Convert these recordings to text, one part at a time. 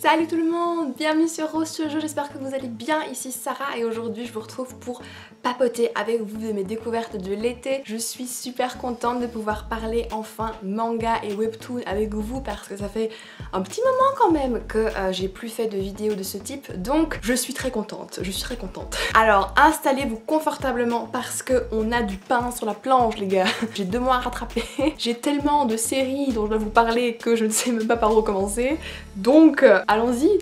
Salut tout le monde, bienvenue sur Rose Shoujo, j'espère que vous allez bien, ici Sarah et aujourd'hui je vous retrouve pour papoter avec vous de mes découvertes de l'été. Je suis super contente de pouvoir parler enfin manga et webtoon avec vous parce que ça fait un petit moment quand même que j'ai plus fait de vidéos de ce type, donc je suis très contente, Alors installez-vous confortablement parce qu'on a du pain sur la planche les gars. J'ai 2 mois à rattraper, j'ai tellement de séries dont je dois vous parler que je ne sais même pas par où commencer, donc allons-y.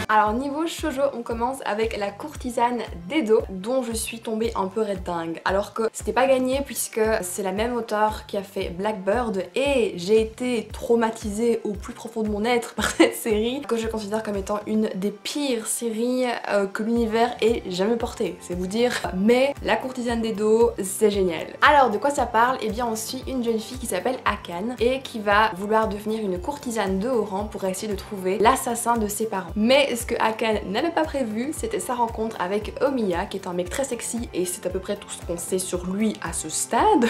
Alors niveau shoujo, on commence avec la courtisane d'Edo dont je suis tombée un peu red dingue alors que c'était pas gagné puisque c'est la même auteure qui a fait Blackbird et j'ai été traumatisée au plus profond de mon être par cette série que je considère comme étant une des pires séries que l'univers ait jamais portée, c'est vous dire, mais la courtisane d'Edo c'est génial. Alors de quoi ça parle? Eh bien on suit une jeune fille qui s'appelle Akane et qui va vouloir devenir une courtisane de haut rang pour essayer de trouver l'assassin de ses parents. Mais ce que Akane n'avait pas prévu, c'était sa rencontre avec Omiya, qui est un mec très sexy et c'est à peu près tout ce qu'on sait sur lui à ce stade,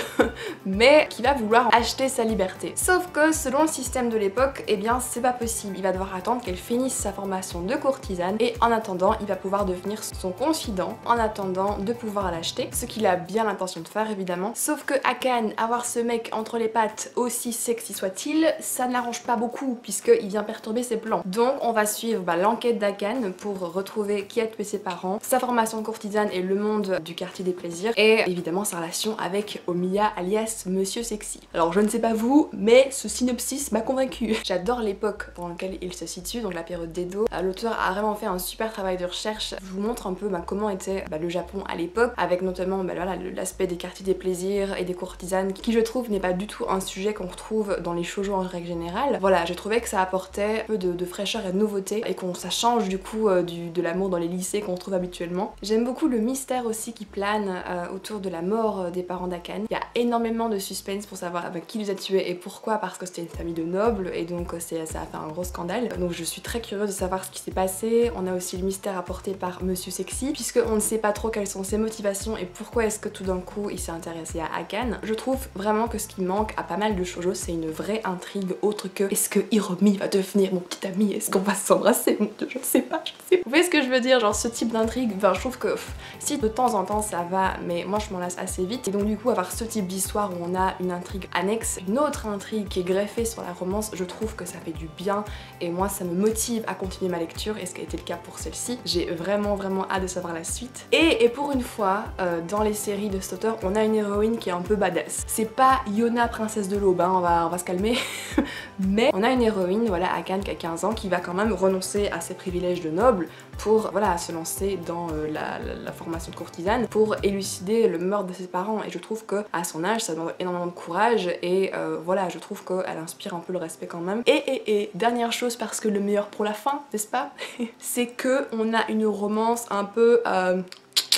mais qui va vouloir acheter sa liberté. Sauf que selon le système de l'époque, eh bien c'est pas possible, il va devoir attendre qu'elle finisse sa formation de courtisane et en attendant il va pouvoir devenir son confident, en attendant de pouvoir l'acheter, ce qu'il a bien l'intention de faire évidemment. Sauf que Akane, avoir ce mec entre les pattes, aussi sexy soit-il, ça ne l'arrange pas beaucoup puisqu'il vient perturber ses plans. Donc on va suivre l'enquête d'Akane pour retrouver qui a tué ses parents, sa formation de courtisane et le monde du quartier des plaisirs et évidemment sa relation avec Omiya alias Monsieur Sexy. Alors je ne sais pas vous, mais ce synopsis m'a convaincue. J'adore l'époque dans laquelle il se situe, donc la période d'Edo. L'auteur a vraiment fait un super travail de recherche. Je vous montre un peu comment était le Japon à l'époque, avec notamment voilà, l'aspect des quartiers des plaisirs et des courtisanes qui je trouve n'est pas du tout un sujet qu'on retrouve dans les shoujo en règle générale. Voilà, j'ai trouvé que ça apportait un peu de fraîcheur et de nouveauté et ça change du coup de l'amour dans les lycées qu'on trouve habituellement. J'aime beaucoup le mystère aussi qui plane autour de la mort des parents d'Akane. Il y a énormément de suspense pour savoir qui les a tués et pourquoi, parce que c'était une famille de nobles et donc ça a fait un gros scandale. Donc je suis très curieuse de savoir ce qui s'est passé. On a aussi le mystère apporté par Monsieur Sexy puisque on ne sait pas trop quelles sont ses motivations et pourquoi est-ce que tout d'un coup il s'est intéressé à Akane. Je trouve vraiment que ce qui manque à pas mal de shoujo, c'est une vraie intrigue autre que est-ce que Hiromi va devenir mon petit ami, est-ce qu'on va s'embrasser, mon dieu, je sais pas. Vous voyez ce que je veux dire, genre ce type d'intrigue, je trouve que si de temps en temps ça va, mais moi je m'en lasse assez vite. Et donc du coup avoir ce type d'histoire où on a une intrigue annexe, une autre intrigue qui est greffée sur la romance, je trouve que ça fait du bien et moi ça me motive à continuer ma lecture et ce qui a été le cas pour celle-ci. J'ai vraiment hâte de savoir la suite. Et pour une fois, dans les séries de cet auteur, on a une héroïne qui est un peu badass. C'est pas Yona princesse de l'aube, on va se calmer, mais on a une héroïne, voilà, Akane qui a 15 ans, qui va quand même renoncer à ses privilèges de noble pour voilà se lancer dans la formation de courtisane pour élucider le meurtre de ses parents et je trouve que à son âge ça demande énormément de courage et voilà je trouve qu'elle inspire un peu le respect quand même. Et dernière chose parce que le meilleur pour la fin, n'est-ce pas c'est que on a une romance un peu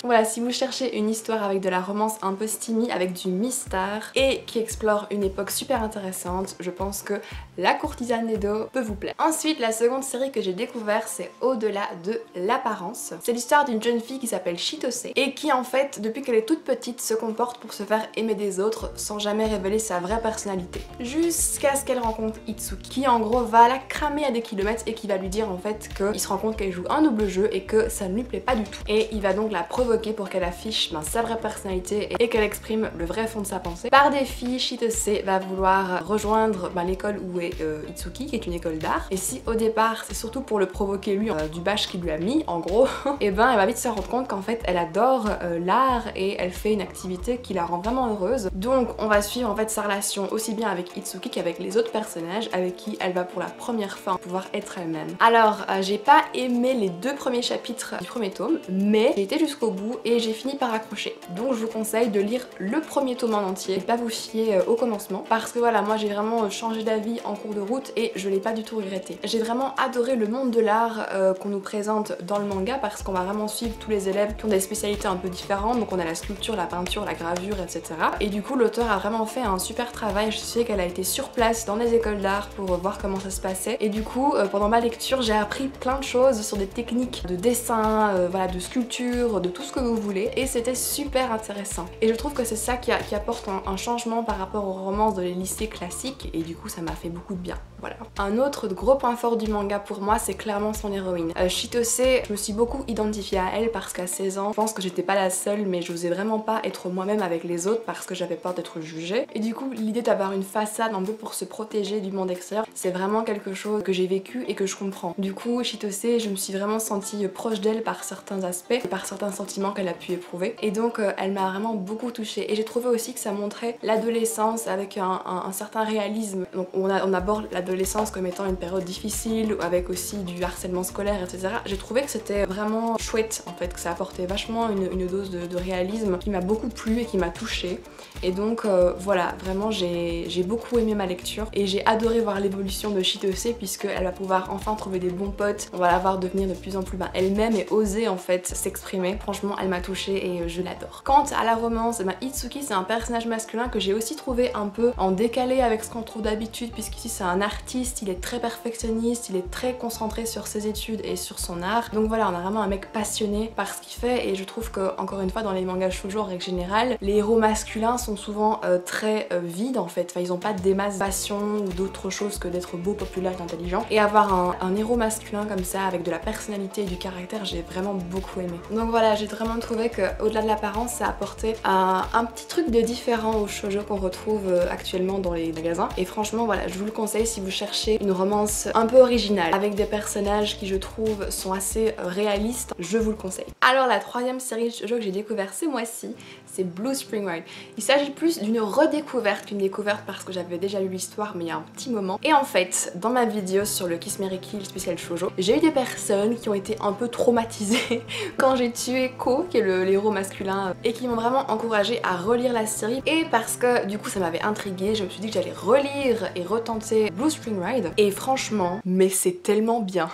voilà, si vous cherchez une histoire avec de la romance un peu steamy, avec du mystère et qui explore une époque super intéressante, je pense que la courtisane d'Edo peut vous plaire. Ensuite, la seconde série que j'ai découvert, c'est Au-delà de l'apparence. C'est l'histoire d'une jeune fille qui s'appelle Chitose et qui en fait, depuis qu'elle est toute petite, se comporte pour se faire aimer des autres sans jamais révéler sa vraie personnalité. Jusqu'à ce qu'elle rencontre Itsuki, qui en gros va la cramer à des kilomètres et qui va lui dire en fait qu'il se rend compte qu'elle joue un double jeu et que ça ne lui plaît pas du tout. Et il va donc la provoquer pour qu'elle affiche sa vraie personnalité et qu'elle exprime le vrai fond de sa pensée. Par défi, Chitose va vouloir rejoindre l'école où est Itsuki, qui est une école d'art. Et si au départ c'est surtout pour le provoquer lui du bâche qu'il lui a mis en gros, et elle va vite se rendre compte qu'en fait elle adore l'art et elle fait une activité qui la rend vraiment heureuse. Donc on va suivre en fait sa relation aussi bien avec Itsuki qu'avec les autres personnages avec qui elle va pour la première fois pouvoir être elle-même. Alors j'ai pas aimé les 2 premiers chapitres du premier tome, mais j'ai été jusqu'au bout et j'ai fini par accrocher. Donc je vous conseille de lire le premier tome en entier et pas vous fier au commencement parce que voilà, moi j'ai vraiment changé d'avis en cours de route et je l'ai pas du tout regretté. J'ai vraiment adoré le monde de l'art qu'on nous présente dans le manga parce qu'on va vraiment suivre tous les élèves qui ont des spécialités un peu différentes, donc on a la sculpture, la peinture, la gravure, etc. Et du coup l'auteur a vraiment fait un super travail. Je sais qu'elle a été sur place dans les écoles d'art pour voir comment ça se passait et du coup pendant ma lecture j'ai appris plein de choses sur des techniques de dessin, voilà, de sculpture, de tout ce que vous voulez et c'était super intéressant. Et je trouve que c'est ça qui apporte un changement par rapport aux romances de les lycées classiques et du coup ça m'a fait beaucoup de bien. Voilà. Un autre gros point fort du manga pour moi, c'est clairement son héroïne. Chitose, je me suis beaucoup identifiée à elle parce qu'à 16 ans, je pense que j'étais pas la seule, mais j'osais vraiment pas être moi-même avec les autres parce que j'avais peur d'être jugée. Et du coup, l'idée d'avoir une façade un peu pour se protéger du monde extérieur, c'est vraiment quelque chose que j'ai vécu et que je comprends. Du coup, Chitose, je me suis vraiment sentie proche d'elle par certains aspects et par certains sentiments qu'elle a pu éprouver. Et donc, elle m'a vraiment beaucoup touchée. Et j'ai trouvé aussi que ça montrait l'adolescence avec un certain réalisme. Donc, on aborde l'adolescence comme étant une période difficile, avec aussi du harcèlement scolaire, etc. J'ai trouvé que c'était vraiment chouette en fait, que ça apportait vachement une dose de réalisme qui m'a beaucoup plu et qui m'a touchée. Et donc voilà, vraiment j'ai beaucoup aimé ma lecture et j'ai adoré voir l'évolution de Chitose puisqu'elle va pouvoir enfin trouver des bons potes, on va la voir devenir de plus en plus elle-même et oser en fait s'exprimer. Franchement, elle m'a touchée et je l'adore. Quant à la romance, Itsuki c'est un personnage masculin que j'ai aussi trouvé un peu en décalé avec ce qu'on trouve d'habitude puisqu'ici c'est un artiste, il est très perfectionniste, il est très concentré sur ses études et sur son art. Donc voilà, on a vraiment un mec passionné par ce qu'il fait et je trouve que encore une fois dans les mangas shoujo en règle générale, les héros masculins sont souvent très vides en fait. Enfin, ils ont pas des masses de passion ou d'autres choses que d'être beau, populaire et intelligent. Et avoir un héros masculin comme ça avec de la personnalité et du caractère, j'ai vraiment beaucoup aimé. Donc voilà, j'ai vraiment trouvé que au-delà de l'apparence, ça apportait un petit truc de différent au shoujo qu'on retrouve actuellement dans les magasins. Et franchement voilà, je vous le conseille si vous cherchez une romance un peu originale avec des personnages qui je trouve sont assez réalistes, je vous le conseille. Alors la troisième série de shoujo que j'ai découvert ce mois-ci, c'est Blue Spring Ride. Il s'agit plus d'une redécouverte qu'une découverte parce que j'avais déjà lu l'histoire mais il y a un petit moment. Et en fait, dans ma vidéo sur le Kiss Marry Kill spécial shoujo, j'ai eu des personnes qui ont été un peu traumatisées quand j'ai tué Ko, qui est le héros masculin, et qui m'ont vraiment encouragée à relire la série. Et parce que du coup ça m'avait intriguée, je me suis dit que j'allais relire et retenter Blue Spring Ride. Et franchement, mais c'est tellement bien.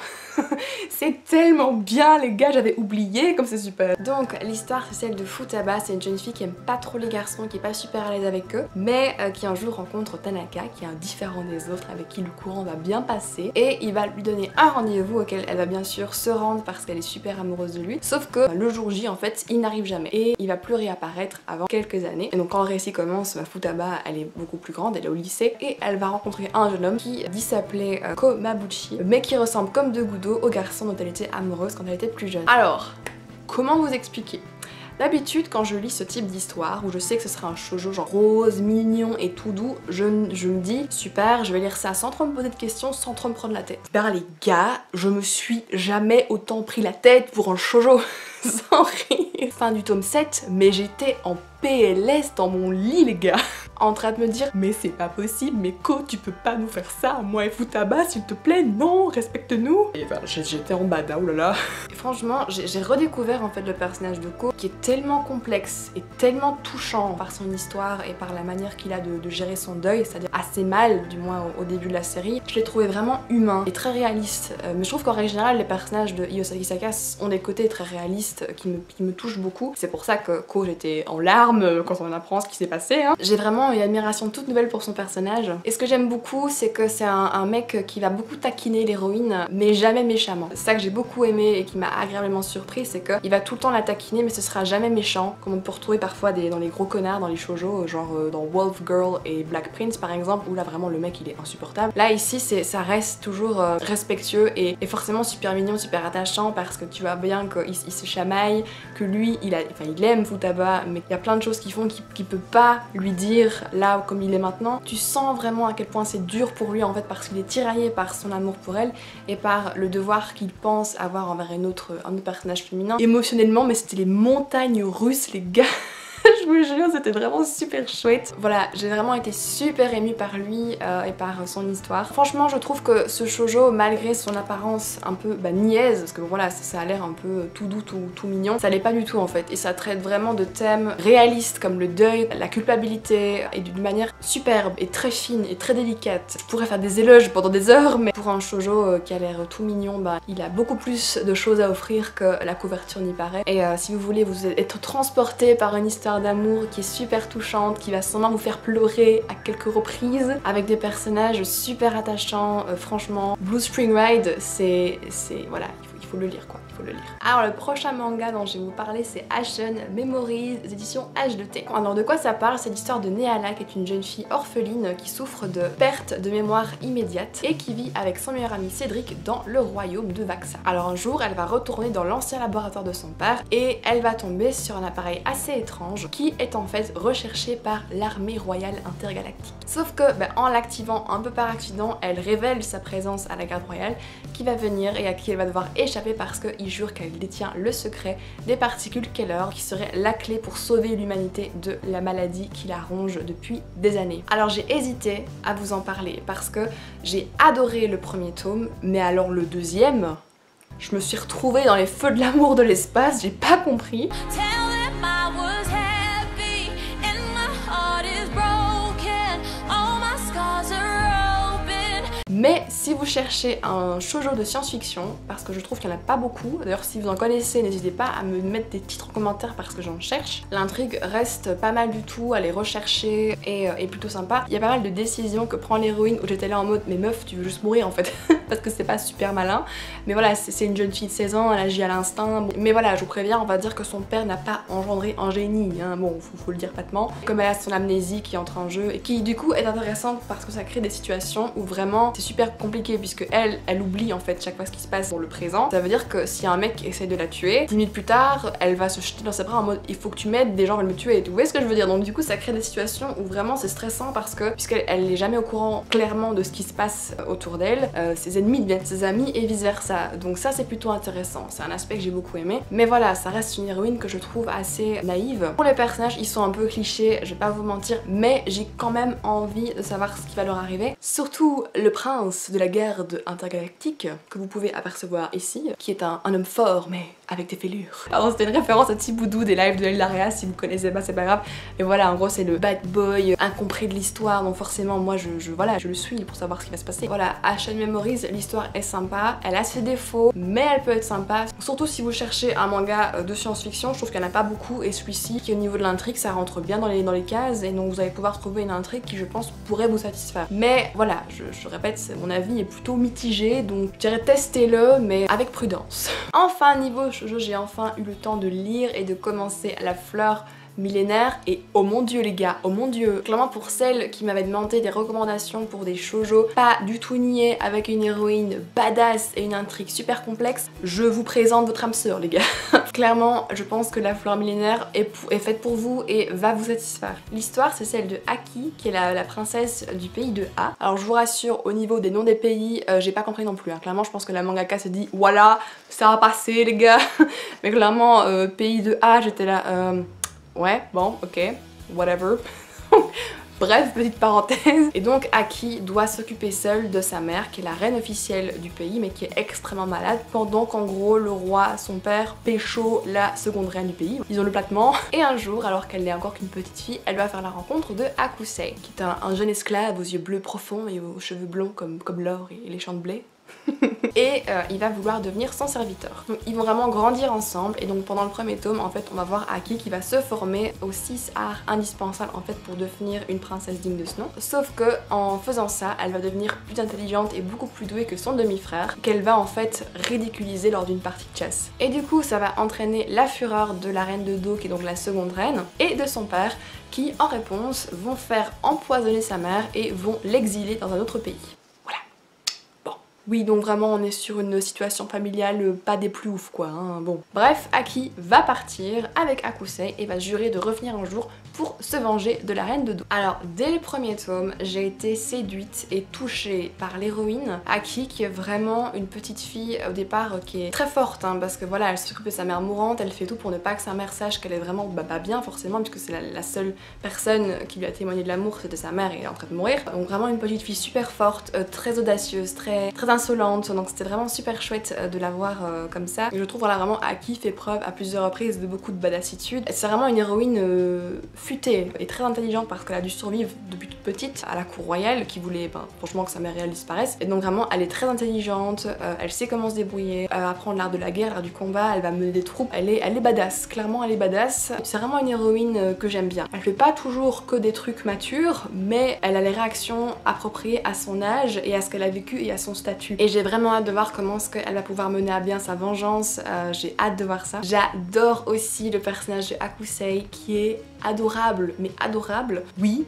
C'est tellement bien les gars, j'avais oublié comme c'est super. Donc l'histoire c'est celle de Futaba, c'est une jeune fille qui aime pas trop les garçons, qui est pas super à l'aise avec eux, mais qui un jour rencontre Tanaka qui est un différent des autres avec qui le courant va bien passer et il va lui donner un rendez-vous auquel elle va bien sûr se rendre parce qu'elle est super amoureuse de lui, sauf que le jour J en fait il n'arrive jamais et il va plus réapparaître avant quelques années. Et donc quand le récit commence, Futaba elle est beaucoup plus grande, elle est au lycée et elle va rencontrer un jeune homme qui dit s'appeler Komabuchi mais qui ressemble comme deux gouttes d'eau au garçon dont elle était amoureuse quand elle était plus jeune. Alors, comment vous expliquer? D'habitude, quand je lis ce type d'histoire, où je sais que ce sera un shoujo genre rose, mignon et tout doux, je me dis super, je vais lire ça sans trop me poser de questions, sans trop me prendre la tête. Ben les gars, je me suis jamais autant pris la tête pour un shoujo, sans rire. Fin du tome 7, mais j'étais en PLS dans mon lit les gars, en train de me dire mais c'est pas possible, mais Ko tu peux pas nous faire ça, moi et Futaba s'il te plaît, non, respecte-nous. Et ben j'étais en bada, oulala. Et franchement j'ai redécouvert en fait le personnage de Ko qui est tellement complexe et tellement touchant par son histoire et par la manière qu'il a de gérer son deuil, c'est-à-dire assez mal du moins au début de la série. Je l'ai trouvé vraiment humain et très réaliste, mais je trouve qu'en règle générale les personnages de Iyosaki Sakas ont des côtés très réalistes qui me touchent beaucoup. C'est pour ça que Ko j'étais en larmes quand on apprend ce qui s'est passé. Hein. J'ai vraiment une admiration toute nouvelle pour son personnage. Et ce que j'aime beaucoup, c'est que c'est un mec qui va beaucoup taquiner l'héroïne, mais jamais méchamment. C'est ça que j'ai beaucoup aimé et qui m'a agréablement surpris, c'est qu'il va tout le temps la taquiner, mais ce sera jamais méchant, comme on peut retrouver parfois dans les gros connards dans les shoujo, genre dans Wolf Girl et Black Prince par exemple, où là vraiment le mec il est insupportable. Là ici ça reste toujours respectueux et forcément super mignon, super attachant parce que tu vois bien qu'il se chamaille, que lui il aime Futaba, mais il y a plein de choses qui font qu'il peut pas lui dire là comme il est maintenant. Tu sens vraiment à quel point c'est dur pour lui en fait parce qu'il est tiraillé par son amour pour elle et par le devoir qu'il pense avoir envers un autre personnage féminin émotionnellement, mais c'était les montagnes russes les gars. Je vous jure, c'était vraiment super chouette. Voilà, j'ai vraiment été super émue par lui et par son histoire. Franchement, je trouve que ce shoujo, malgré son apparence un peu niaise, parce que voilà, ça a l'air un peu tout doux, tout mignon, ça l'est pas du tout en fait. Et ça traite vraiment de thèmes réalistes comme le deuil, la culpabilité, et d'une manière superbe et très fine et très délicate. Je pourrais faire des éloges pendant des heures, mais pour un shoujo qui a l'air tout mignon, il a beaucoup plus de choses à offrir que la couverture n'y paraît. Et si vous voulez vous être transporté par une histoire d'amour qui est super touchante, qui va sûrement vous faire pleurer à quelques reprises, avec des personnages super attachants, franchement. Blue Spring Ride, voilà, il faut le lire quoi, il faut le lire. Alors le prochain manga dont je vais vous parler c'est Ashen Memories, des éditions H2T. Alors de quoi ça parle? C'est l'histoire de Nehala qui est une jeune fille orpheline qui souffre de perte de mémoire immédiate et qui vit avec son meilleur ami Cédric dans le royaume de Vaxa. Alors un jour elle va retourner dans l'ancien laboratoire de son père et elle va tomber sur un appareil assez étrange qui est en fait recherché par l'armée royale intergalactique. Sauf que en l'activant un peu par accident, elle révèle sa présence à la garde royale qui va venir et à qui elle va devoir échapper parce qu'il jure qu'elle détient le secret des particules Keller qui serait la clé pour sauver l'humanité de la maladie qui la ronge depuis des années. Alors j'ai hésité à vous en parler parce que j'ai adoré le premier tome, mais alors le deuxième, je me suis retrouvée dans les feux de l'amour de l'espace, j'ai pas compris. Mais si vous cherchez un shoujo de science-fiction, parce que je trouve qu'il n'y en a pas beaucoup, d'ailleurs si vous en connaissez n'hésitez pas à me mettre des titres en commentaire parce que j'en cherche. L'intrigue reste pas mal du tout, elle est recherchée et plutôt sympa. Il y a pas mal de décisions que prend l'héroïne où j'étais là en mode mais meuf tu veux juste mourir en fait parce que c'est pas super malin. Mais voilà, c'est une jeune fille de 16 ans, elle agit à l'instinct. Mais voilà, je vous préviens, on va dire que son père n'a pas engendré un génie, hein. Bon faut le dire platement. Comme elle a son amnésie qui entre en jeu et qui du coup est intéressante parce que ça crée des situations où vraiment c'est super compliqué puisque elle oublie en fait chaque fois ce qui se passe dans le présent. Ça veut dire que si un mec essaie de la tuer, 10 minutes plus tard, elle va se jeter dans ses bras en mode il faut que tu m'aides, des gens veulent me tuer. Vous voyez ce que je veux dire? Donc du coup ça crée des situations où vraiment c'est stressant parce que puisqu'elle n'est jamais au courant clairement de ce qui se passe autour d'elle, ses ennemis deviennent ses amis et vice versa. Donc ça c'est plutôt intéressant, c'est un aspect que j'ai beaucoup aimé. Mais voilà, ça reste une héroïne que je trouve assez naïve. Pour les personnages, ils sont un peu clichés, je vais pas vous mentir, mais j'ai quand même envie de savoir ce qui va leur arriver. Surtout le prince de la garde intergalactique que vous pouvez apercevoir ici, qui est un homme fort mais avec des fêlures. Alors c'était une référence à Thiboudou des lives de Eldaria, si vous connaissez pas c'est pas grave. Et voilà, en gros c'est le bad boy incompris de l'histoire, donc forcément moi je le suis pour savoir ce qui va se passer. Voilà, Ashen Memories, l'histoire est sympa, elle a ses défauts mais elle peut être sympa. Surtout si vous cherchez un manga de science-fiction, je trouve qu'il n'y en a pas beaucoup et celui-ci qui au niveau de l'intrigue ça rentre bien dans les cases et donc vous allez pouvoir trouver une intrigue qui je pense pourrait vous satisfaire. Mais voilà, je répète, mon avis est plutôt mitigé donc je dirais testez-le mais avec prudence. Enfin niveau shoujo, j'ai enfin eu le temps de lire et de commencer La Fleur Millénaire et oh mon dieu les gars, oh mon dieu. Clairement pour celles qui m'avaient demandé des recommandations pour des shoujo pas du tout niais avec une héroïne badass et une intrigue super complexe, je vous présente votre âme sœur les gars. Clairement je pense que La Fleur Millénaire est faite pour vous et va vous satisfaire. L'histoire c'est celle de Aki qui est la princesse du pays de A. Alors je vous rassure au niveau des noms des pays j'ai pas compris non plus, hein. Clairement je pense que la mangaka se dit voilà ça va passer les gars. Mais clairement pays de A j'étais là ouais, bon, ok, whatever. Bref, petite parenthèse. Et donc Aki doit s'occuper seule de sa mère qui est la reine officielle du pays mais qui est extrêmement malade pendant qu'en gros le roi, son père, pécho la seconde reine du pays. Ils ont le placement. Et un jour, alors qu'elle n'est encore qu'une petite fille, elle va faire la rencontre de Akusei qui est un jeune esclave aux yeux bleus profonds et aux cheveux blonds comme l'or et les champs de blé. Et il va vouloir devenir son serviteur. Donc ils vont vraiment grandir ensemble et donc pendant le premier tome en fait on va voir Aki qui va se former aux 6 arts indispensables en fait pour devenir une princesse digne de ce nom. Sauf que en faisant ça elle va devenir plus intelligente et beaucoup plus douée que son demi-frère qu'elle va en fait ridiculiser lors d'une partie de chasse. Et du coup ça va entraîner la fureur de la reine de Do qui est donc la seconde reine et de son père qui en réponse vont faire empoisonner sa mère et vont l'exiler dans un autre pays. Oui, donc vraiment on est sur une situation familiale pas des plus ouf quoi, hein. Bon. Bref, Aki va partir avec Akusei et va jurer de revenir un jour pour se venger de la reine de Do. Alors dès le premier tome, j'ai été séduite et touchée par l'héroïne Aki qui est vraiment une petite fille au départ qui est très forte hein, parce que voilà, elle s'occupe de sa mère mourante, elle fait tout pour ne pas que sa mère sache qu'elle est vraiment pas bien forcément puisque c'est la seule personne qui lui a témoigné de l'amour, c'était sa mère et elle est en train de mourir. Donc vraiment une petite fille super forte, très audacieuse, très insolente, donc c'était vraiment super chouette de la voir comme ça. Et je trouve voilà, vraiment Aki fait preuve à plusieurs reprises de beaucoup de badassitude. C'est vraiment une héroïne futée et très intelligente parce qu'elle a dû survivre depuis toute petite à la cour royale qui voulait franchement que sa mère réelle disparaisse. Et donc vraiment elle est très intelligente, elle sait comment se débrouiller, elle va apprendre l'art de la guerre, l'art du combat, elle va mener des troupes, elle est badass, clairement elle est badass. C'est vraiment une héroïne que j'aime bien. Elle fait pas toujours que des trucs matures, mais elle a les réactions appropriées à son âge et à ce qu'elle a vécu et à son statut. Et j'ai vraiment hâte de voir comment est-ce qu'elle va pouvoir mener à bien sa vengeance, j'ai hâte de voir ça. J'adore aussi le personnage de Akusei qui est adorable, mais adorable. Oui,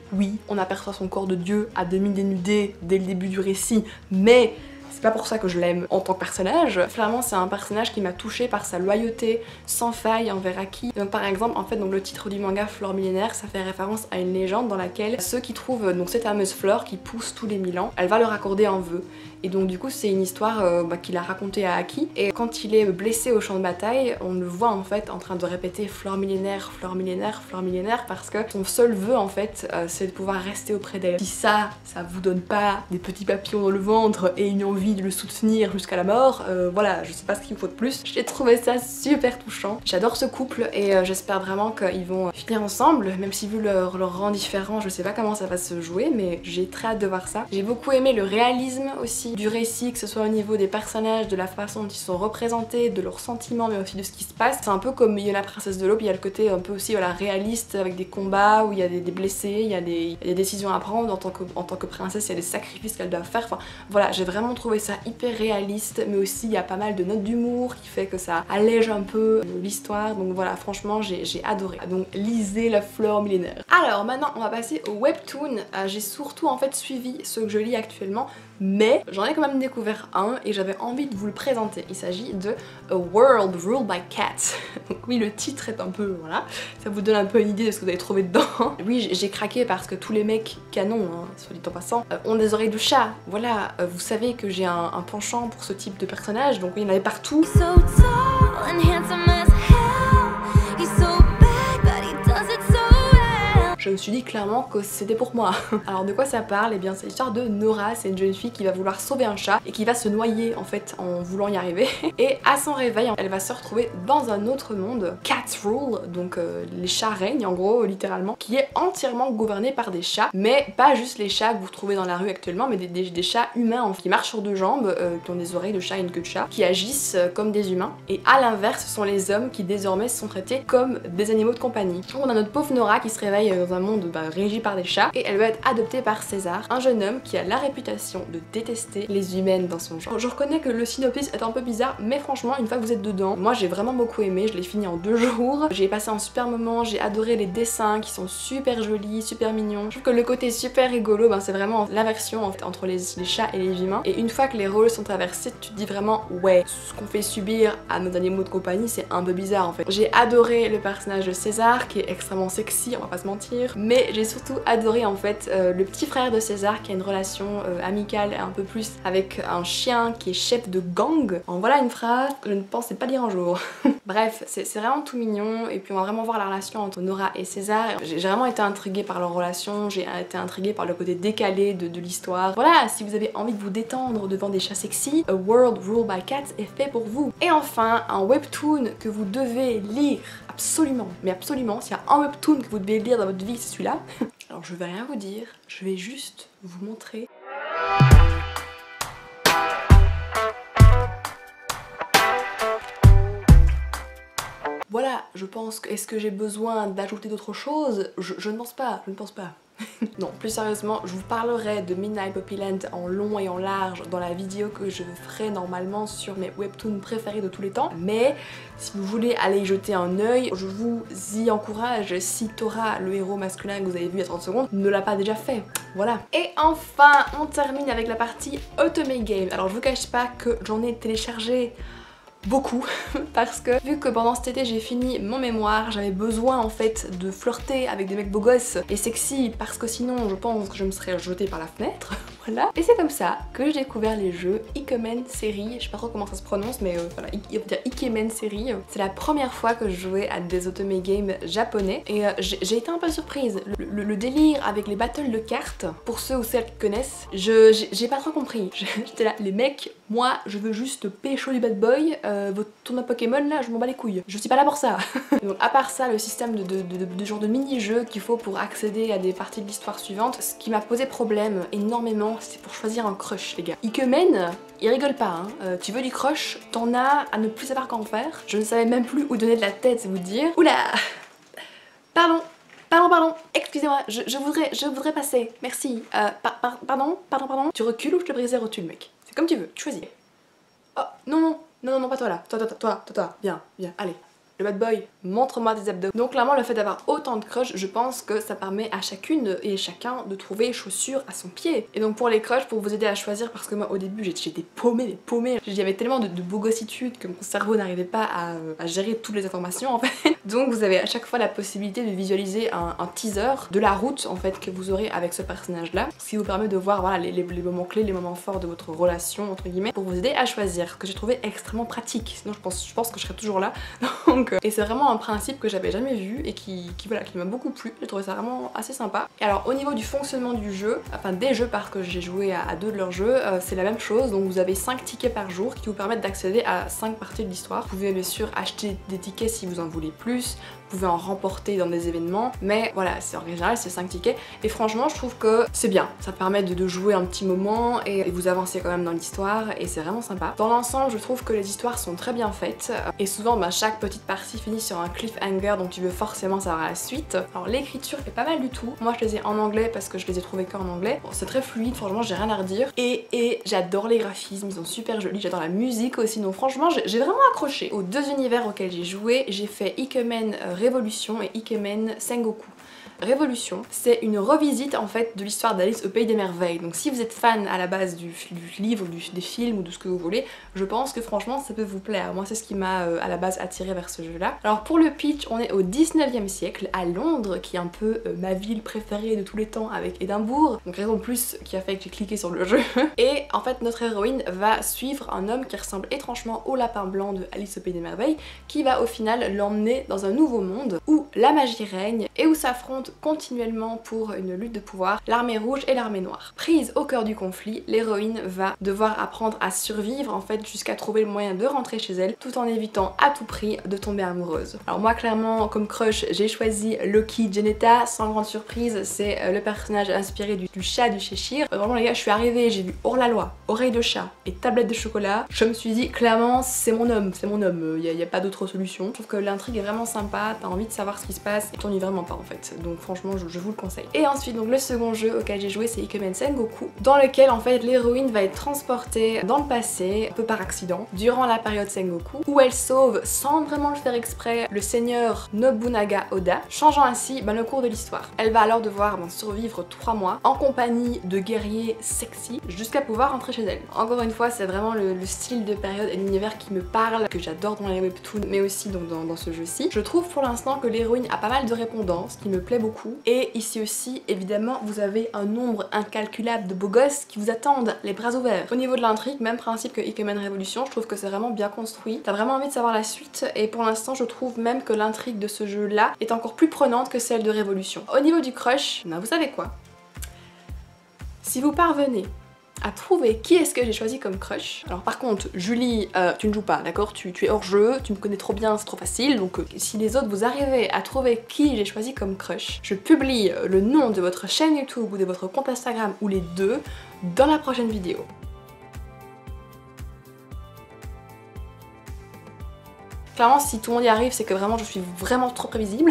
on aperçoit son corps de dieu à demi dénudé dès le début du récit, mais c'est pas pour ça que je l'aime en tant que personnage. Clairement c'est un personnage qui m'a touchée par sa loyauté sans faille envers Aki. Donc par exemple en fait donc le titre du manga Fleur millénaire, ça fait référence à une légende dans laquelle ceux qui trouvent donc cette fameuse fleur qui pousse tous les 1000 ans, elle va leur accorder un vœu. Et donc du coup c'est une histoire qu'il a racontée à Aki. Et quand il est blessé au champ de bataille, on le voit en fait en train de répéter fleur millénaire, fleur millénaire, fleur millénaire, parce que son seul vœu en fait c'est de pouvoir rester auprès d'elle. Si ça vous donne pas des petits papillons dans le ventre et une envie de le soutenir jusqu'à la mort, voilà, je sais pas ce qu'il faut de plus. J'ai trouvé ça super touchant. J'adore ce couple et j'espère vraiment qu'ils vont finir ensemble, même si vu leur rang différent, je sais pas comment ça va se jouer, mais j'ai très hâte de voir ça. J'ai beaucoup aimé le réalisme aussi du récit, que ce soit au niveau des personnages, de la façon dont ils sont représentés, de leurs sentiments, mais aussi de ce qui se passe. C'est un peu comme il y a la princesse de l'Aube, il y a le côté un peu aussi voilà, réaliste avec des combats où il y a des blessés, il y a des décisions à prendre en tant que princesse, il y a des sacrifices qu'elle doit faire. Enfin voilà, j'ai vraiment trouvé ça hyper réaliste, mais aussi il y a pas mal de notes d'humour qui fait que ça allège un peu l'histoire. Donc voilà, franchement j'ai adoré. Donc lisez La Fleur millénaire. Alors maintenant on va passer au webtoon. J'ai surtout en fait suivi ce que je lis actuellement, mais j'en ai quand même découvert un et j'avais envie de vous le présenter. Il s'agit de A World Ruled by Cats. Donc oui, le titre est un peu, voilà, ça vous donne un peu une idée de ce que vous allez trouver dedans. Oui, j'ai craqué parce que tous les mecs canons, hein, soit dit en passant, ont des oreilles de chat. Voilà, vous savez que j'ai un penchant pour ce type de personnage, donc oui, il y en avait partout. Je me suis dit clairement que c'était pour moi. Alors de quoi ça parle? Eh bien c'est l'histoire de Nora, c'est une jeune fille qui va vouloir sauver un chat et qui va se noyer en fait en voulant y arriver. Et à son réveil, elle va se retrouver dans un autre monde, Cats Rule, donc les chats règnent en gros littéralement, qui est entièrement gouverné par des chats, mais pas juste les chats que vous trouvez dans la rue actuellement, mais des chats humains qui marchent sur deux jambes, qui ont des oreilles de chat et une queue de chat, qui agissent comme des humains. Et à l'inverse, ce sont les hommes qui désormais sont traités comme des animaux de compagnie. On a notre pauvre Nora qui se réveille dans un monde régi par des chats et elle va être adoptée par César, un jeune homme qui a la réputation de détester les humaines dans son genre. Je reconnais que le synopsis est un peu bizarre, mais franchement une fois que vous êtes dedans, moi j'ai vraiment beaucoup aimé, je l'ai fini en 2 jours, j'ai passé un super moment, j'ai adoré les dessins qui sont super jolis, super mignons. Je trouve que le côté super rigolo, c'est vraiment l'inversion en fait, entre les chats et les humains, et une fois que les rôles sont traversés, tu te dis vraiment ouais, ce qu'on fait subir à nos animaux de compagnie c'est un peu bizarre en fait. J'ai adoré le personnage de César qui est extrêmement sexy, on va pas se mentir, mais j'ai surtout adoré en fait le petit frère de César qui a une relation amicale un peu plus avec un chien qui est chef de gang. En voilà une phrase que je ne pensais pas lire un jour. Bref, c'est vraiment tout mignon et puis on va vraiment voir la relation entre Nora et César. J'ai vraiment été intriguée par leur relation, j'ai été intriguée par le côté décalé de l'histoire. Voilà, si vous avez envie de vous détendre devant des chats sexy, A World Ruled by Cats est fait pour vous. Et enfin, un webtoon que vous devez lire absolument, mais absolument, s'il y a un webtoon que vous devez lire dans votre vie, c'est celui-là. Alors je vais rien vous dire, je vais juste vous montrer. Voilà, je pense que... Est-ce que j'ai besoin d'ajouter d'autres choses? Je ne pense pas, je ne pense pas. Non, plus sérieusement, je vous parlerai de Midnight Poppyland en long et en large dans la vidéo que je ferai normalement sur mes webtoons préférés de tous les temps. Mais si vous voulez aller y jeter un œil, je vous y encourage. Si Tora, le héros masculin que vous avez vu il y a 30 secondes, ne l'a pas déjà fait. Voilà. Et enfin, on termine avec la partie Otome Game. Alors je vous cache pas que j'en ai téléchargé beaucoup parce que vu que pendant cet été j'ai fini mon mémoire, j'avais besoin en fait de flirter avec des mecs beaux gosses et sexy parce que sinon je pense que je me serais jetée par la fenêtre. Voilà. Et c'est comme ça que j'ai découvert les jeux Ikemen série. Je sais pas trop comment ça se prononce, mais voilà, il faut dire Ikemen série. C'est la première fois que je jouais à des otome games japonais et j'ai été un peu surprise. Le délire avec les battles de cartes, pour ceux ou celles qui connaissent, j'ai pas trop compris. J'étais là, les mecs, moi je veux juste pécho du bad boy, votre tournoi Pokémon là, je m'en bats les couilles. Je suis pas là pour ça. Donc à part ça, le système de genre de mini-jeux qu'il faut pour accéder à des parties de l'histoire suivante, ce qui m'a posé problème énormément, c'est pour choisir un crush les gars. Ikemen, il rigole pas, hein. Tu veux du crush, t'en as à ne plus savoir qu'en faire. Je ne savais même plus où donner de la tête, c'est vous dire. Oula. Pardon, excusez-moi, je voudrais passer, merci. Pardon. Tu recules ou je te brise les rotules, mec? C'est comme tu veux, tu choisis. Oh, non, pas toi là, toi, viens, allez. Le bad boy, montre-moi tes abdos. Donc clairement le fait d'avoir autant de crushs, je pense que ça permet à chacune et chacun de trouver chaussures à son pied. Et donc pour les crushs, pour vous aider à choisir, parce que moi au début j'étais paumée, j'avais tellement de bogossitude que mon cerveau n'arrivait pas à gérer toutes les informations en fait. Donc vous avez à chaque fois la possibilité de visualiser un teaser de la route en fait que vous aurez avec ce personnage là, ce qui vous permet de voir voilà, les moments clés, les moments forts de votre relation entre guillemets, pour vous aider à choisir, que j'ai trouvé extrêmement pratique. Sinon je pense que je serais toujours là. Donc, et c'est vraiment un principe que j'avais jamais vu et qui m'a beaucoup plu. J'ai trouvé ça vraiment assez sympa. Et alors au niveau du fonctionnement du jeu, enfin des jeux parce que j'ai joué à deux de leurs jeux, c'est la même chose. Donc vous avez 5 tickets par jour qui vous permettent d'accéder à 5 parties de l'histoire. Vous pouvez bien sûr acheter des tickets si vous en voulez plus, vous pouvez en remporter dans des événements, mais voilà, c'est en général c'est 5 tickets. Et franchement je trouve que c'est bien, ça permet de jouer un petit moment et vous avancez quand même dans l'histoire et c'est vraiment sympa. Dans l'ensemble je trouve que les histoires sont très bien faites et souvent chaque petite partie finit sur un cliffhanger donc tu veux forcément savoir la suite. Alors l'écriture est pas mal du tout, moi je les ai en anglais parce que je les ai trouvés qu'en anglais. Bon, c'est très fluide, franchement j'ai rien à redire et j'adore les graphismes, ils sont super jolis, j'adore la musique aussi, donc franchement j'ai vraiment accroché. Aux deux univers auxquels j'ai joué, j'ai fait Ikemen Révolution et Ikemen Sengoku. Révolution, c'est une revisite en fait de l'histoire d'Alice au Pays des Merveilles. Donc si vous êtes fan à la base du livre, des films ou de ce que vous voulez, je pense que franchement ça peut vous plaire. Moi c'est ce qui m'a à la base attiré vers ce jeu là. Alors pour le pitch, on est au 19e siècle à Londres, qui est un peu ma ville préférée de tous les temps avec Édimbourg. Donc raison de plus qui a fait que j'ai cliqué sur le jeu. Et en fait notre héroïne va suivre un homme qui ressemble étrangement au lapin blanc de Alice au Pays des Merveilles, qui va au final l'emmener dans un nouveau monde où la magie règne et où s'affrontent continuellement pour une lutte de pouvoir l'armée rouge et l'armée noire. Prise au cœur du conflit, l'héroïne va devoir apprendre à survivre en fait jusqu'à trouver le moyen de rentrer chez elle tout en évitant à tout prix de tomber amoureuse. Alors moi clairement comme crush j'ai choisi Loki Geneta, sans grande surprise, c'est le personnage inspiré du chat du Cheshire. Vraiment les gars, je suis arrivée, j'ai vu hors-la-loi, oreille de chat et tablette de chocolat, je me suis dit clairement c'est mon homme, il y a pas d'autre solution. Je trouve que l'intrigue est vraiment sympa, t'as envie de savoir ce qui se passe et t'ennuies vraiment pas en fait. Donc franchement je vous le conseille. Et ensuite donc le second jeu auquel j'ai joué c'est Ikemen Sengoku, dans lequel en fait l'héroïne va être transportée dans le passé, un peu par accident, durant la période Sengoku, où elle sauve sans vraiment le faire exprès le seigneur Nobunaga Oda, changeant ainsi le cours de l'histoire. Elle va alors devoir survivre 3 mois en compagnie de guerriers sexy jusqu'à pouvoir rentrer chez elle. Encore une fois c'est vraiment le style de période et l'univers qui me parle, que j'adore dans les webtoons mais aussi donc dans ce jeu-ci. Je trouve pour l'instant que l'héroïne a pas mal de répondants, ce qui me plaît beaucoup. Et ici aussi, évidemment, vous avez un nombre incalculable de beaux gosses qui vous attendent les bras ouverts. Au niveau de l'intrigue, même principe que Ikemen Révolution, je trouve que c'est vraiment bien construit. T'as vraiment envie de savoir la suite et pour l'instant, je trouve même que l'intrigue de ce jeu-là est encore plus prenante que celle de Révolution. Au niveau du crush, vous savez quoi? Si vous parvenez à trouver qui est-ce que j'ai choisi comme crush. Alors par contre, Julie, tu ne joues pas, d'accord, tu es hors jeu, tu me connais trop bien, c'est trop facile, donc si les autres vous arrivez à trouver qui j'ai choisi comme crush, je publie le nom de votre chaîne YouTube ou de votre compte Instagram ou les deux dans la prochaine vidéo. Clairement, si tout le monde y arrive, c'est que vraiment je suis vraiment trop prévisible.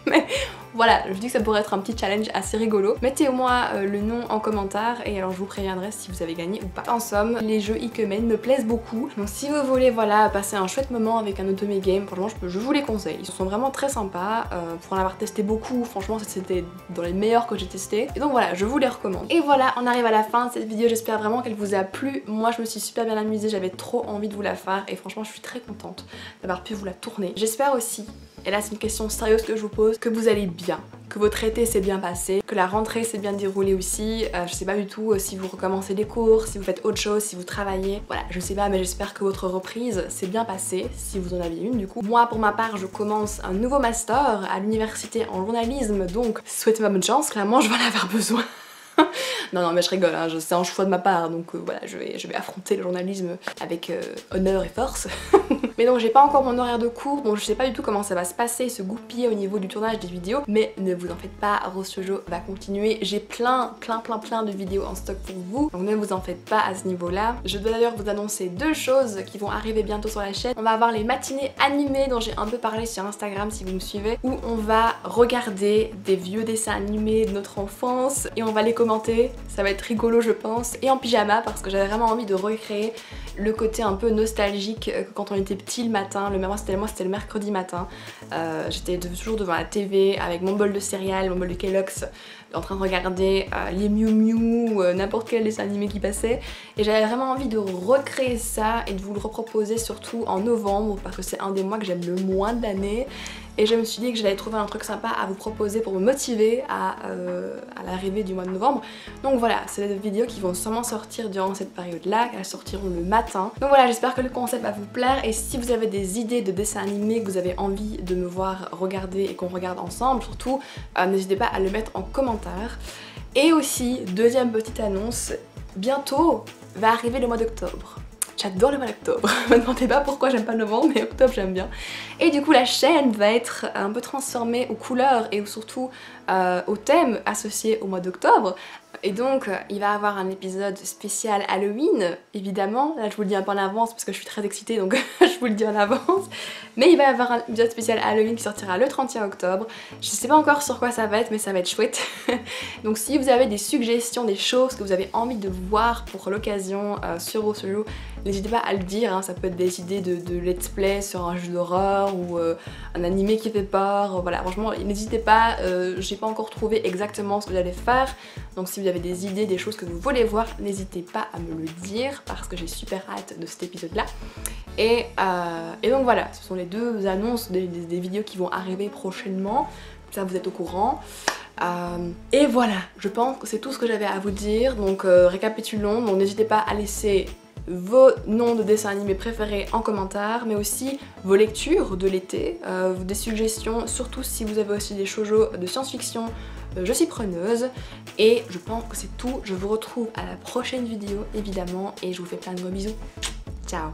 Mais voilà, je dis que ça pourrait être un petit challenge assez rigolo. Mettez-moi le nom en commentaire et alors je vous préviendrai si vous avez gagné ou pas. En somme, les jeux Ikemen me plaisent beaucoup. Donc si vous voulez voilà passer un chouette moment avec un otome game, franchement je vous les conseille. Ils sont vraiment très sympas. Pour en avoir testé beaucoup, franchement c'était dans les meilleurs que j'ai testé. Et donc voilà, je vous les recommande. Et voilà, on arrive à la fin de cette vidéo. J'espère vraiment qu'elle vous a plu. Moi je me suis super bien amusée, j'avais trop envie de vous la faire et franchement je suis très contente d'avoir pu vous la tourner. J'espère aussi et là c'est une question sérieuse que je vous pose, que vous allez bien, que votre été s'est bien passé, que la rentrée s'est bien déroulée aussi. Je sais pas du tout si vous recommencez des cours, si vous faites autre chose, si vous travaillez. Voilà, je sais pas, mais j'espère que votre reprise s'est bien passée, si vous en aviez une du coup. Moi pour ma part, je commence un nouveau master à l'université en journalisme, donc souhaitez-moi bonne chance, clairement je vais en avoir besoin. Non mais je rigole, hein, c'est un choix de ma part, donc voilà, je vais affronter le journalisme avec honneur et force. Mais donc j'ai pas encore mon horaire de cours, donc je sais pas du tout comment ça va se passer, se goupiller au niveau du tournage des vidéos, mais ne vous en faites pas, Rose Shoujo va continuer. J'ai plein de vidéos en stock pour vous, donc ne vous en faites pas à ce niveau-là. Je dois d'ailleurs vous annoncer deux choses qui vont arriver bientôt sur la chaîne. On va avoir les matinées animées dont j'ai un peu parlé sur Instagram si vous me suivez, où on va regarder des vieux dessins animés de notre enfance et on va les commenter. Ça va être rigolo je pense, et en pyjama parce que j'avais vraiment envie de recréer le côté un peu nostalgique quand on était petit le matin. Moi c'était le mercredi matin, j'étais toujours devant la TV avec mon bol de céréales, mon bol de Kellogg's, en train de regarder les Miu Miu, n'importe quel dessin animé qui passait, et j'avais vraiment envie de recréer ça et de vous le reproposer surtout en novembre parce que c'est un des mois que j'aime le moins de l'année. Et je me suis dit que j'allais trouver un truc sympa à vous proposer pour me motiver à l'arrivée du mois de novembre. Donc voilà, c'est des vidéos qui vont sûrement sortir durant cette période-là, elles sortiront le matin. Donc voilà, j'espère que le concept va vous plaire, et si vous avez des idées de dessins animés que vous avez envie de me voir regarder et qu'on regarde ensemble, surtout, n'hésitez pas à le mettre en commentaire. Et aussi, deuxième petite annonce, bientôt va arriver le mois d'octobre. J'adore le mois d'octobre, me demandez pas pourquoi j'aime pas novembre, mais octobre j'aime bien. Et du coup la chaîne va être un peu transformée aux couleurs et surtout au thème associé au mois d'octobre. Et donc il va y avoir un épisode spécial Halloween, évidemment. Là je vous le dis un peu en avance parce que je suis très excitée, donc je vous le dis en avance. Mais il va y avoir un épisode spécial Halloween qui sortira le 31 octobre. Je sais pas encore sur quoi ça va être, mais ça va être chouette. Donc si vous avez des suggestions, des choses que vous avez envie de voir pour l'occasion sur Rose Shoujo, n'hésitez pas à le dire, hein. Ça peut être des idées de let's play sur un jeu d'horreur ou un animé qui fait peur, voilà, franchement n'hésitez pas, j'ai pas encore trouvé exactement ce que j'allais faire, donc si vous avez des idées, des choses que vous voulez voir, n'hésitez pas à me le dire parce que j'ai super hâte de cet épisode là. Et donc voilà, ce sont les deux annonces des vidéos qui vont arriver prochainement, ça vous êtes au courant. Et voilà, je pense que c'est tout ce que j'avais à vous dire, donc récapitulons, donc n'hésitez pas à laisser vos noms de dessins animés préférés en commentaire, mais aussi vos lectures de l'été, des suggestions, surtout si vous avez aussi des shoujo de science-fiction, je suis preneuse. Et je pense que c'est tout, je vous retrouve à la prochaine vidéo évidemment, et je vous fais plein de gros bisous. Ciao.